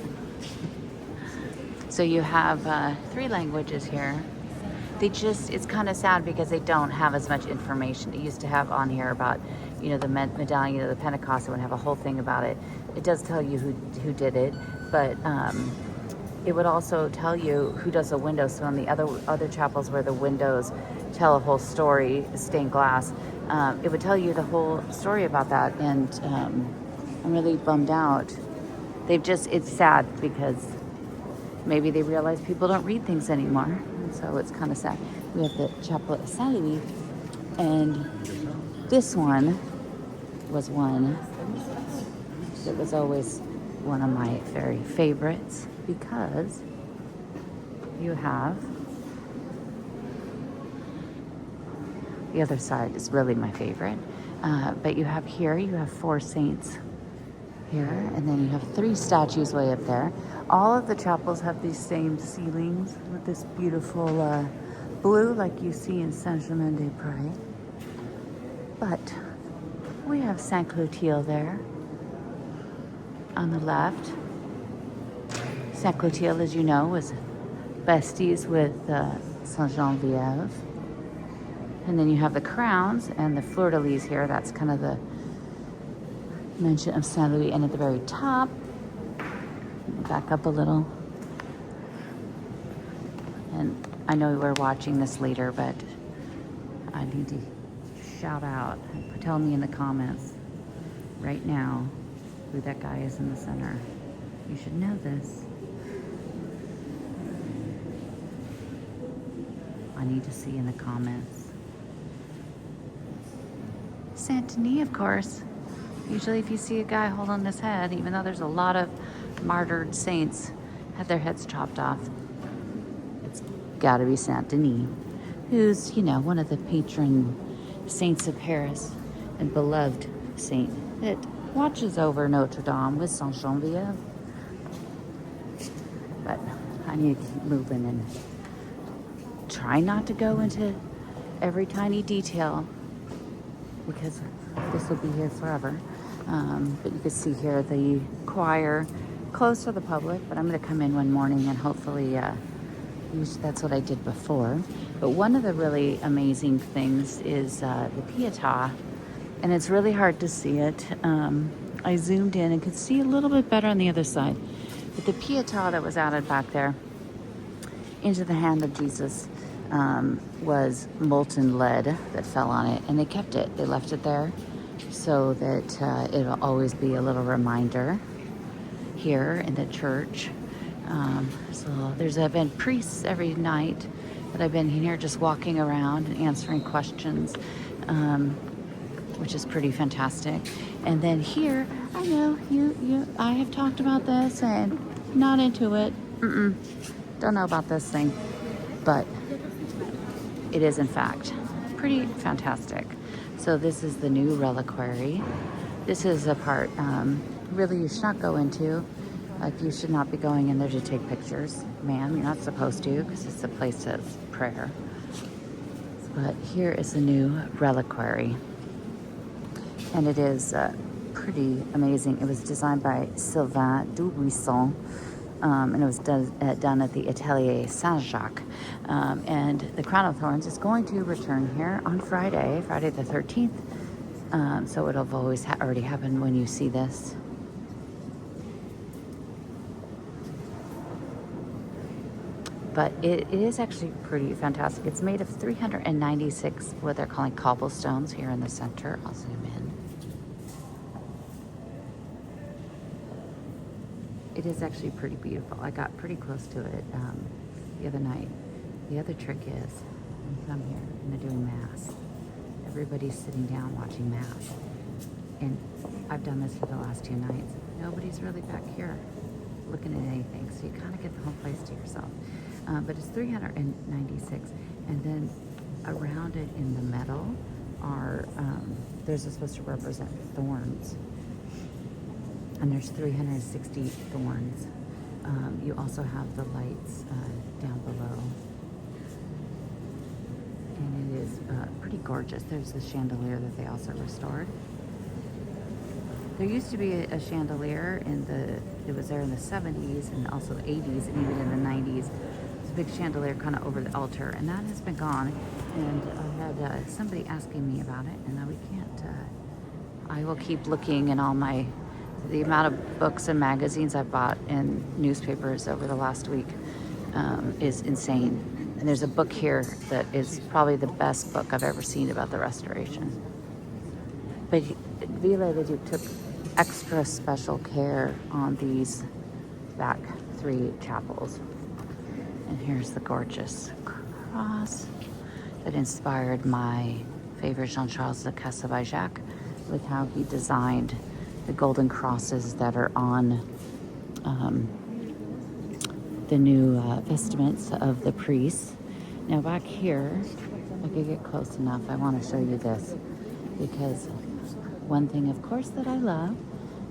So you have 3 languages here. It's kind of sad because they don't have as much information. It used to have on here about, the medallion of the Pentecost. It would have a whole thing about it. It does tell you who did it, but it would also tell you who does the windows. So in the other chapels where the windows tell a whole story, stained glass, it would tell you the whole story about that. And I'm really bummed out. It's sad because maybe they realize people don't read things anymore. And so it's kind of sad. We have the chapel at Saint-Louis, and this one was one that was always one of my very favorites, because you have the other side is really my favorite, but you have 4 saints here, and then you have 3 statues way up there. All of the chapels have these same ceilings with this beautiful blue like you see in Saint-Germain-des-Prés. But we have Saint Clotilde there on the left. Saint Clotilde, as you know, was besties with Saint Geneviève. And then you have the crowns and the fleur-de-lis here. That's kind of the mention of Saint Louis. And at the very top, back up a little. And I know we're watching this later, but I need to shout out. Tell me in the comments right now who that guy is in the center. You should know this. I need to see in the comments. Saint Denis, of course. Usually if you see a guy holding his head, even though there's a lot of martyred saints had their heads chopped off, it's got to be Saint Denis, who's, you know, one of the patron saints of Paris and beloved saint that watches over Notre-Dame with Saint Geneviève. But I need to keep moving and try not to go into every tiny detail because this will be here forever. But you can see here the choir closed to the public, but I'm going to come in one morning and hopefully that's what I did before. But one of the really amazing things is the Pietà, and it's really hard to see it. I zoomed in and could see a little bit better on the other side. But the Pietà that was added back there into the hand of Jesus was molten lead that fell on it, and they kept it. They left it there so that it'll always be a little reminder here in the church. So there's been priests every night that I've been here just walking around and answering questions, which is pretty fantastic. And then here, I know I have talked about this and not into it. Don't know about this thing, but it is in fact pretty fantastic. So this is the new reliquary. This is a part really you should not go into. Like, you should not be going in there to take pictures. Ma'am, you're not supposed to, because it's a place of prayer. But here is the new reliquary. And it is pretty amazing. It was designed by Sylvain Dubuisson. And it was done at the Atelier Saint-Jacques. And the Crown of Thorns is going to return here on Friday the 13th. So it'll have always already happened when you see this. But it is actually pretty fantastic. It's made of 396 what they're calling cobblestones here in the center. I'll zoom in. It is actually pretty beautiful. I got pretty close to it the other night. The other trick is, when you come here and they're doing Mass, everybody's sitting down watching Mass. And I've done this for the last 2 nights. Nobody's really back here looking at anything, so you kind of get the whole place to yourself. But it's 396, and then around it in the metal are, there's supposed to represent thorns, and there's 360 thorns. You also have the lights down below, and it is pretty gorgeous. There's the chandelier that they also restored. There used to be a chandelier it was there in the 70s and also the 80s and even in the 90s. It's a big chandelier kind of over the altar, and that has been gone. And I had somebody asking me about it, and we can't, I will keep looking in the amount of books and magazines I've bought and newspapers over the last week is insane. And there's a book here that is probably the best book I've ever seen about the restoration. But Viollet-le-Duc took extra special care on these back 3 chapels. And here's the gorgeous cross that inspired my favorite Jean-Charles de Cassavajac with how he designed the golden crosses that are on the new vestments of the priests. Now back here, if I could get close enough, I want to show you this, because one thing, of course, that I love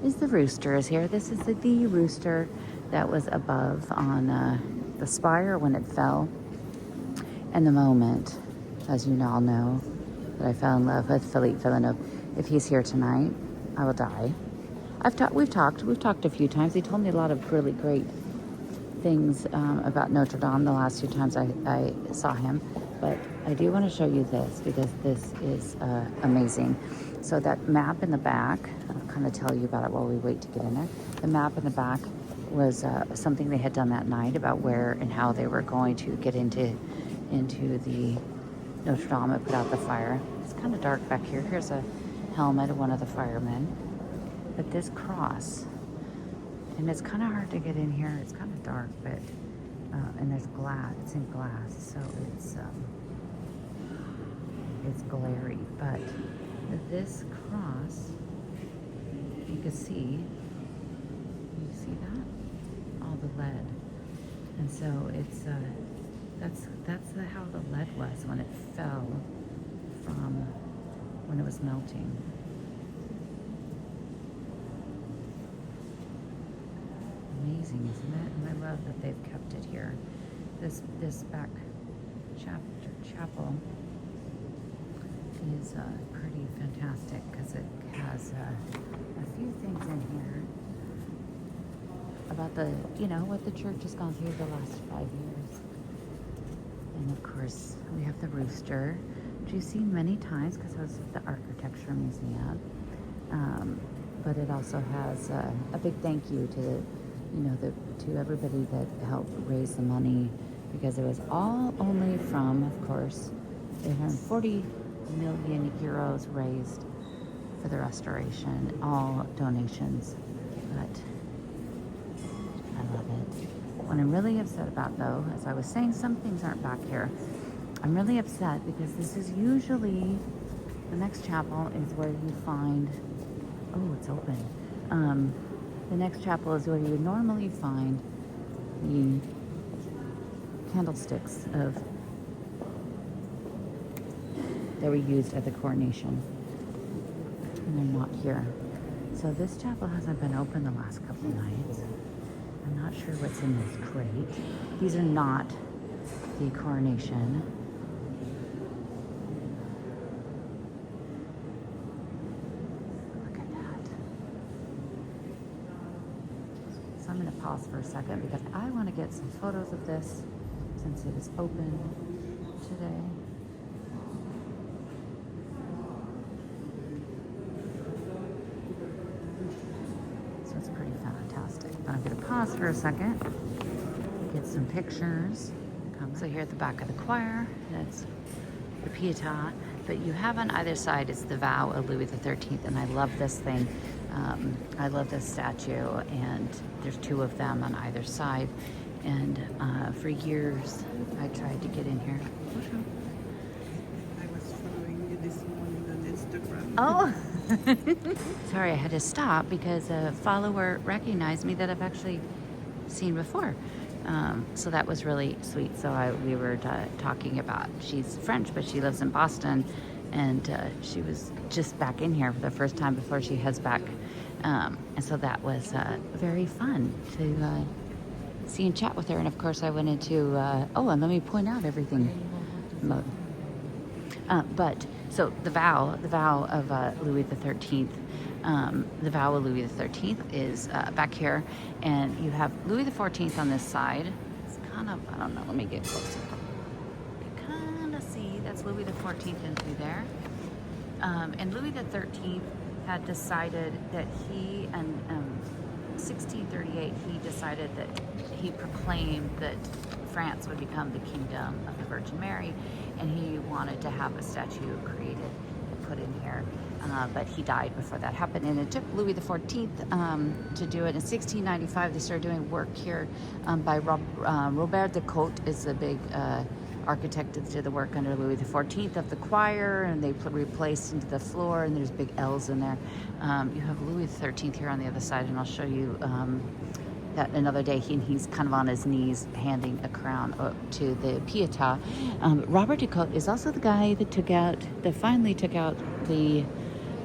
is the rooster is here. This is the rooster that was above on the spire when it fell. And the moment, as you all know, that I fell in love with Philippe Villeneuve. If he's here tonight, I will die. We've talked a few times. He told me a lot of really great things about Notre-Dame the last two times I saw him. But I do want to show you this because this is amazing. So that map in the back, I'll kind of tell you about it while we wait to get in there. The map in the back was something they had done that night about where and how they were going to get into the Notre-Dame and put out the fire. It's kind of dark back here. Here's a helmet of one of the firemen. But this cross, and it's kind of hard to get in here. It's kind of dark, but and there's glass. It's in glass, so it's glary. But this cross, you can see that all the lead, and so it's that's how the lead was when it fell from when it was melting. Amazing, isn't it? And I love that they've kept it here. This back chapel is pretty fantastic because it has a few things in here about what the church has gone through the last 5 years. And of course, we have the rooster, which you've seen many times because it was at the Architecture Museum. But it also has a big thank you to to everybody that helped raise the money, because it was all only from, of course, 840 million euros raised for the restoration, all donations. But I love it. What I'm really upset about, though, as I was saying, some things aren't back here. I'm really upset because this is usually, the next chapel is where you find, oh, it's open. The next chapel is where you would normally find the candlesticks that were used at the coronation. And they're not here. So this chapel hasn't been open the last couple nights. I'm not sure what's in this crate. These are not the coronation. I'm going to pause for a second because I want to get some photos of this since it is open today. So it's pretty fantastic. But I'm going to pause for a second, get some pictures. So here at the back of the choir, that's the Pietà. But you have on either side is the vow of Louis XIII, and I love this thing. I love this statue, and there's two of them on either side. And for years, I tried to get in here. I was following you this morning on Instagram. Oh, sorry, I had to stop because a follower recognized me that I've actually seen before. So that was really sweet. So we were talking about, she's French, but she lives in Boston, and she was just back in here for the first time before she heads back. And so that was very fun to see and chat with her. And of course I went into, and let me point out everything. But so the vow of Louis XIII, the vow of Louis XIII is back here, and you have Louis XIV on this side. It's kind of, I don't know, let me get closer. You kind of see that's Louis XIV in through there. And Louis XIII had decided that he, in 1638, he decided that he proclaimed that France would become the kingdom of the Virgin Mary, and he wanted to have a statue created and put in here. But he died before that happened, and it took Louis XIV to do it. In 1695, they started doing work here by Robert de Cotte is the big architect that did the work under Louis XIV of the choir, and they replaced into the floor, and there's big L's in there. You have Louis XIII here on the other side, and I'll show you that another day. He's kind of on his knees handing a crown to the Pietà. Robert de Cotte is also the guy that finally took out the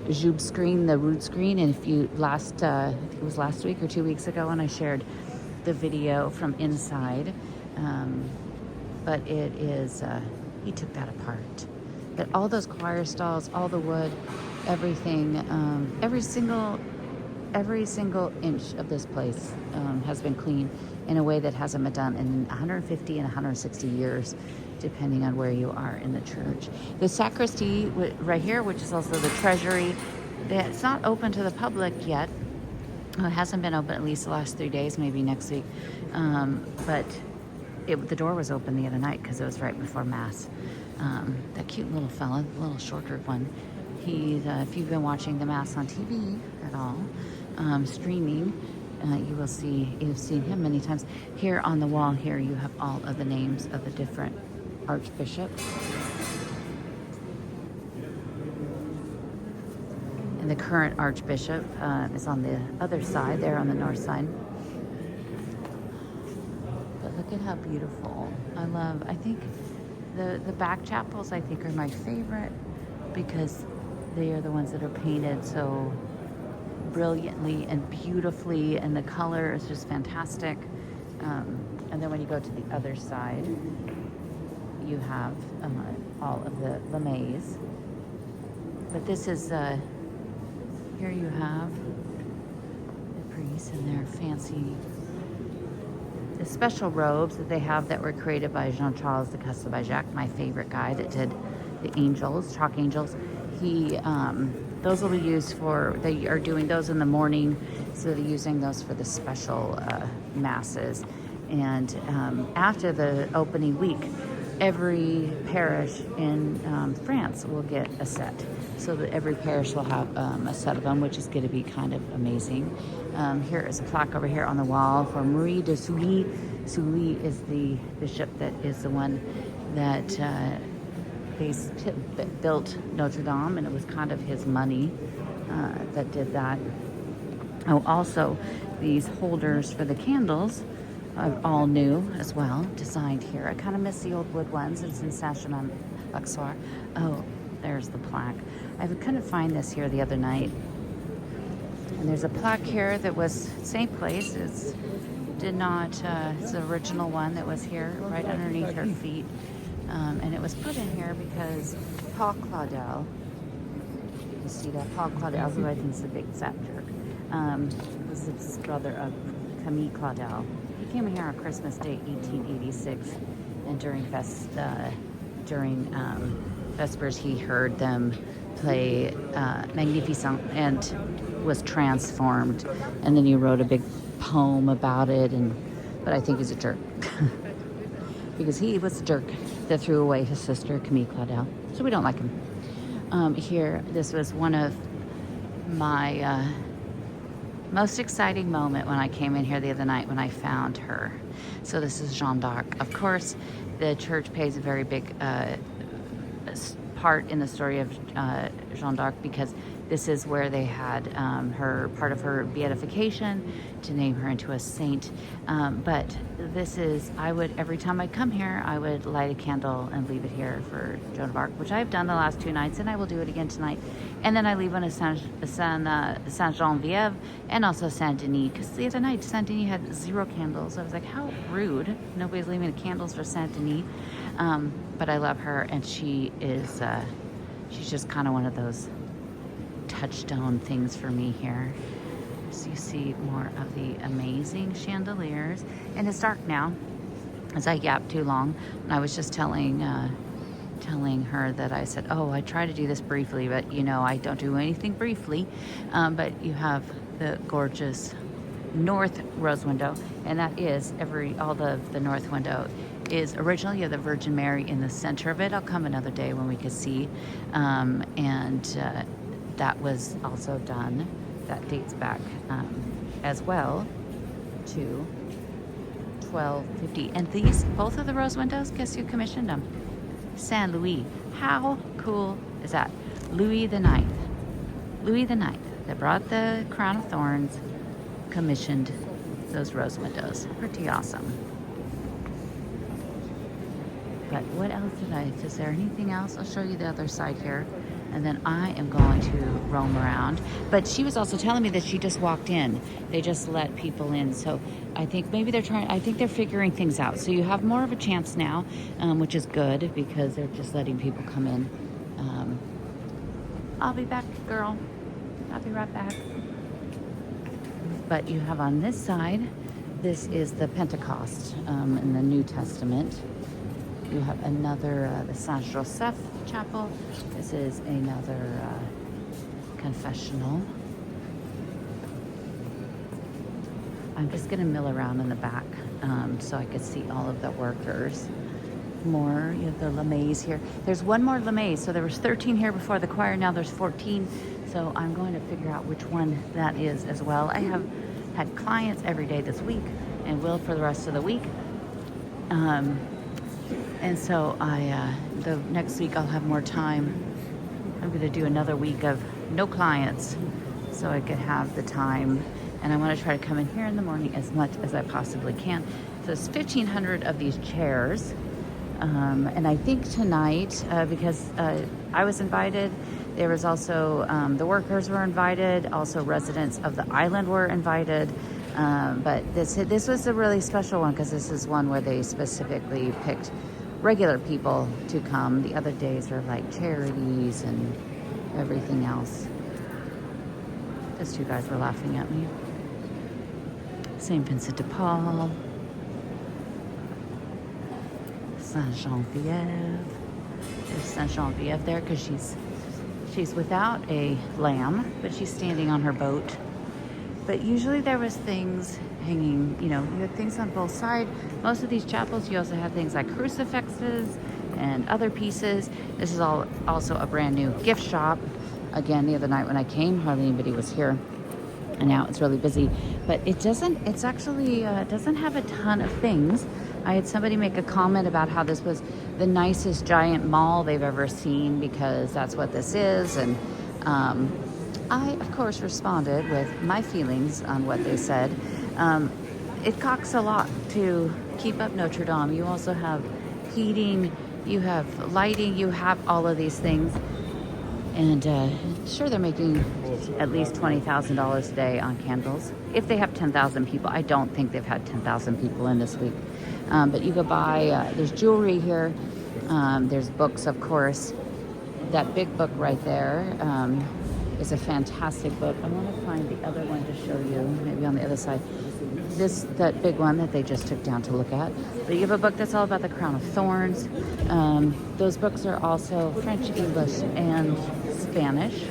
Joub screen, the root screen. And if you I think it was last week or 2 weeks ago when I shared the video from inside. But it is, he took that apart. But all those choir stalls, all the wood, everything, every single inch of this place has been cleaned in a way that hasn't been done in 150 and 160 years, depending on where you are in the church. The sacristy right here, which is also the treasury, it's not open to the public yet. It hasn't been open at least the last 3 days, maybe next week. But the door was open the other night because it was right before Mass. That cute little fella, the little shorter one, if you've been watching the Mass on TV at all, streaming, you've seen him many times. Here on the wall here, you have all of the names of the different archbishops. And the current archbishop is on the other side, there on the north side. But look at how beautiful. I think the back chapels, I think, are my favorite because they are the ones that are painted so brilliantly and beautifully, and the color is just fantastic. And then when you go to the other side, you have all of the lames. But this is, here you have the priests in their fancy, the special robes that they have that were created by Jean-Charles de Castelbajac, my favorite guy that did the angels, chalk angels. Those will be used they are doing those in the morning, so they're using those for the special masses. And after the opening week, every parish in France will get a set, so that every parish will have a set of them, which is going to be kind of amazing. Here is a plaque over here on the wall for Marie de Sully. Sully is the bishop that is the one that built Notre-Dame, and it was kind of his money that did that. Oh, also these holders for the candles, all new as well, designed here. I kind of miss the old wood ones. It's in Saint-Germain-l'Auxerrois. Oh, there's the plaque. I couldn't find this here the other night. And there's a plaque here that was same place. It's the original one that was here right underneath her feet. And it was put in here because Paul Claudel, you see that? Paul Claudel, who I think is a big fat jerk, was the brother of Camille Claudel. He came here on Christmas Day, 1886, and during Vespers, he heard them play Magnificent and was transformed. And then he wrote a big poem about it, but I think he's a jerk. Because he was a jerk that threw away his sister, Camille Claudel. So we don't like him. Here, this was one of my most exciting moment when I came in here the other night when I found her. So this is Jeanne d'Arc. Of course, the church plays a very big part in the story of Jeanne d'Arc, because this is where they had part of her beatification to name her into a saint. But this is, every time I come here, I would light a candle and leave it here for Joan of Arc, which I've done the last 2 nights, and I will do it again tonight. And then I leave one at Saint-Geneviève and also Saint-Denis, because the other night Saint-Denis had 0 candles. I was like, how rude. Nobody's leaving candles for Saint-Denis. But I love her, and she's just kind of one of those touchstone things for me here. So you see more of the amazing chandeliers, and it's dark now as I yapped too long. And I was just telling her that I said, oh, I try to do this briefly, but I don't do anything briefly. But you have the gorgeous north rose window, and that is all the north window is originally you have the Virgin Mary in the center of it. I'll come another day when we can see, that was also done. That dates back as well to 1250. And both of the rose windows, guess who commissioned them? Saint Louis. How cool is that? Louis the Ninth, that brought the crown of thorns, commissioned those rose windows. Pretty awesome. But what else is there anything else? I'll show you the other side here. And then I am going to roam around. But she was also telling me that she just walked in. They just let people in. So I think maybe I think they're figuring things out. So you have more of a chance now, which is good because they're just letting people come in. I'll be back, girl. I'll be right back. But you have on this side, this is the Pentecost in the New Testament. You have another, the Saint Joseph Chapel. This is another confessional. I'm just gonna mill around in the back so I could see all of the workers. More, you have the Lemaze here. There's one more Lemaze. So there was 13 here before the choir, now there's 14. So I'm going to figure out which one that is as well. I have had clients every day this week and will for the rest of the week. And so the next week I'll have more time. I'm going to do another week of no clients so I could have the time. And I want to try to come in here in the morning as much as I possibly can. So there's 1,500 of these chairs. And I think tonight, because I was invited, there was also, the workers were invited, also residents of the island were invited. But this was a really special one because this is one where they specifically picked regular people to come. The other days are like charities and everything else. Those two guys were laughing at me. Saint Vincent de Paul. Saint Genevieve. There's Saint Genevieve there because she's without a lamb, but she's standing on her boat. But usually there was things hanging, you had things on both sides. Most of these chapels, you also had things like crucifixes and other pieces. This is also a brand new gift shop. Again, the other night when I came, hardly anybody was here. And now it's really busy. But it doesn't have a ton of things. I had somebody make a comment about how this was the nicest giant mall they've ever seen because that's what this is. And I, of course, responded with my feelings on what they said. It costs a lot to keep up Notre-Dame. You also have heating, you have lighting, you have all of these things. And sure, they're making at least $20,000 a day on candles. If they have 10,000 people, I don't think they've had 10,000 people in this week. But you go buy, there's jewelry here. There's books, of course. That big book right there is a fantastic book. I want to find the other one to show you, maybe on the other side. That big one that they just took down to look at. But you have a book that's all about the crown of thorns. Those books are also French, English, and Spanish.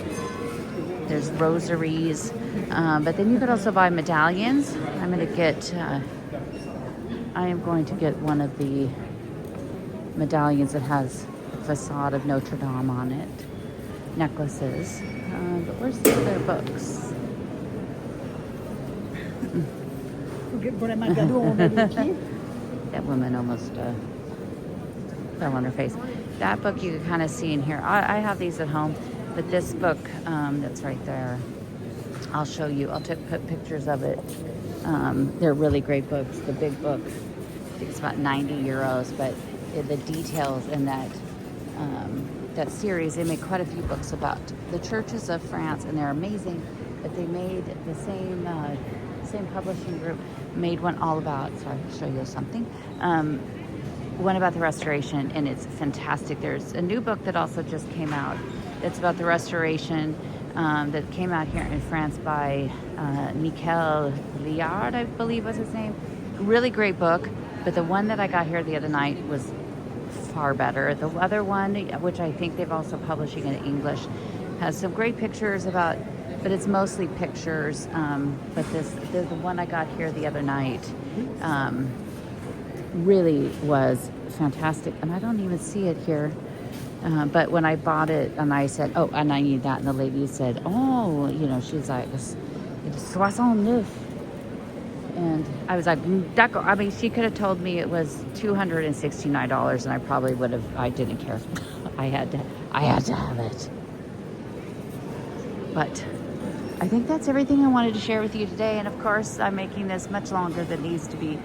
There's rosaries. But then you could also buy medallions. I am going to get one of the medallions that has the facade of Notre-Dame on it. Necklaces. But where's the other books? That woman almost fell on her face. That book you can kind of see in here. I have these at home, but this book that's right there, I'll show you. I'll put pictures of it. They're really great books. The big book, I think it's about 90 euros, but the details in that series, they make quite a few books about the churches of France, and they're amazing. But they made the same publishing group made one all about, sorry, I'll show you something, one about the Restoration, and it's fantastic. There's a new book that also just came out that's about the Restoration that came out here in France by Michel Liard, I believe was his name. Really great book, but the one that I got here the other night was far better. The other one, which I think they've also publishing in English, has some great pictures about, but it's mostly pictures. But the one I got here the other night really was fantastic. And I don't even see it here. But when I bought it and I said, oh, and I need that. And the lady said, oh, she's like, it's 69. And I was like, d'accord. I mean, she could have told me it was $269 and I probably would have, I didn't care. I had to have it. But I think that's everything I wanted to share with you today. And of course, I'm making this much longer than it needs to be.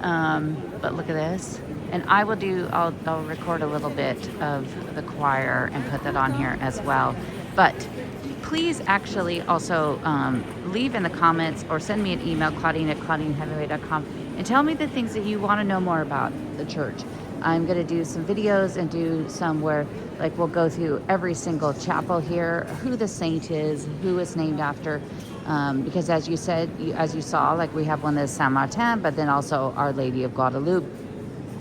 But look at this. And I'll record a little bit of the choir and put that on here as well. But please actually also leave in the comments or send me an email, Claudine@ClaudineHemingway.com, and tell me the things that you want to know more about the church. I'm going to do some videos and do some where, like, we'll go through every single chapel here, who the saint is, who it's named after. Because as you said, as you saw, like, we have one that's Saint Martin, but then also Our Lady of Guadalupe.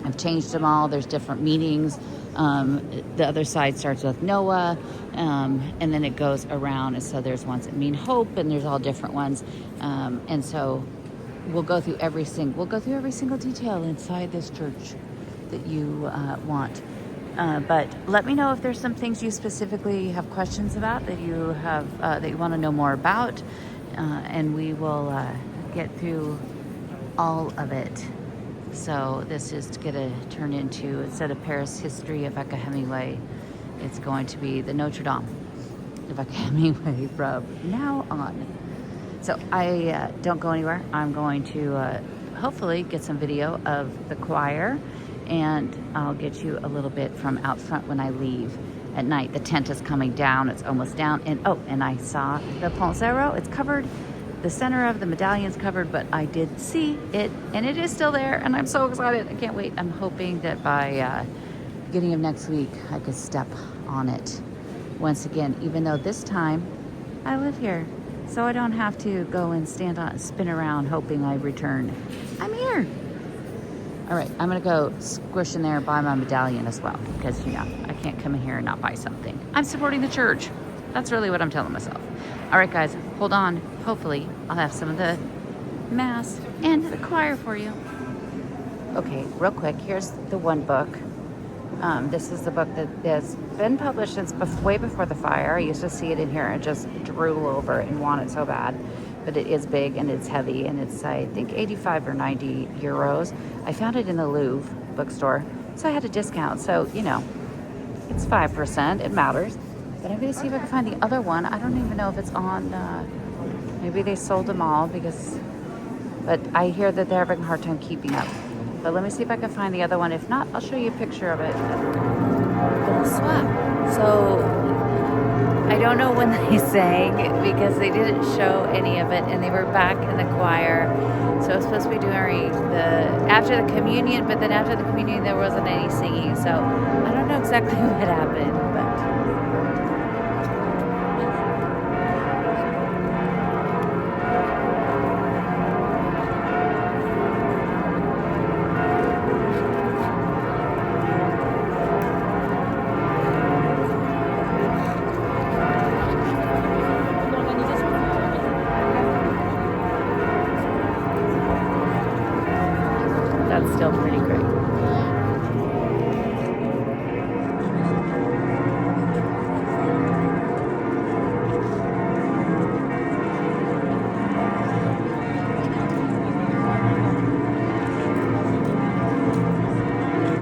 I've changed them all. There's different meanings. The other side starts with Noah, and then it goes around. And so there's ones that mean hope, and there's all different ones. And so we'll go through every single detail inside this church that you want. But let me know if there's some things you specifically have questions about that you want to know more about, and we will get through all of it. So this is going to turn into, instead of Paris History of Avec Hemingway, it's going to be the Notre-Dame of Avec Hemingway from now on. So I don't go anywhere. I'm going to hopefully get some video of the choir, and I'll get you a little bit from out front when I leave at night. The tent is coming down. It's almost down. And I saw the Pont Zero. It's covered. The center of the medallion's covered, but I did see it, and it is still there, and I'm so excited. I can't wait. I'm hoping that by beginning of next week, I could step on it once again, even though this time I live here, so I don't have to go and stand on, spin around hoping I return. I'm here. All right, I'm gonna go squish in there and buy my medallion as well, because, you know, I can't come in here and not buy something. I'm supporting the church. That's really what I'm telling myself. All right, guys, hold on. Hopefully, I'll have some of the mass and the choir for you. Okay, real quick, here's the one book. This is the book that has been published since way before the fire. I used to see it in here and just drool over it and want it so bad. But it is big and it's heavy, and it's, I think, 85 or 90 euros. I found it in the Louvre bookstore, so I had a discount. So, you know, it's 5%. It matters. But I'm going to see if I can find the other one. I don't even know if it's on, maybe they sold them all, but I hear that they're having a hard time keeping up. But let me see if I can find the other one. If not, I'll show you a picture of it. Bonsoir. So I don't know when they sang, because they didn't show any of it, and they were back in the choir. So it was supposed to be during after the communion, but then after the communion there wasn't any singing. So I don't know exactly what happened, but that's still pretty great.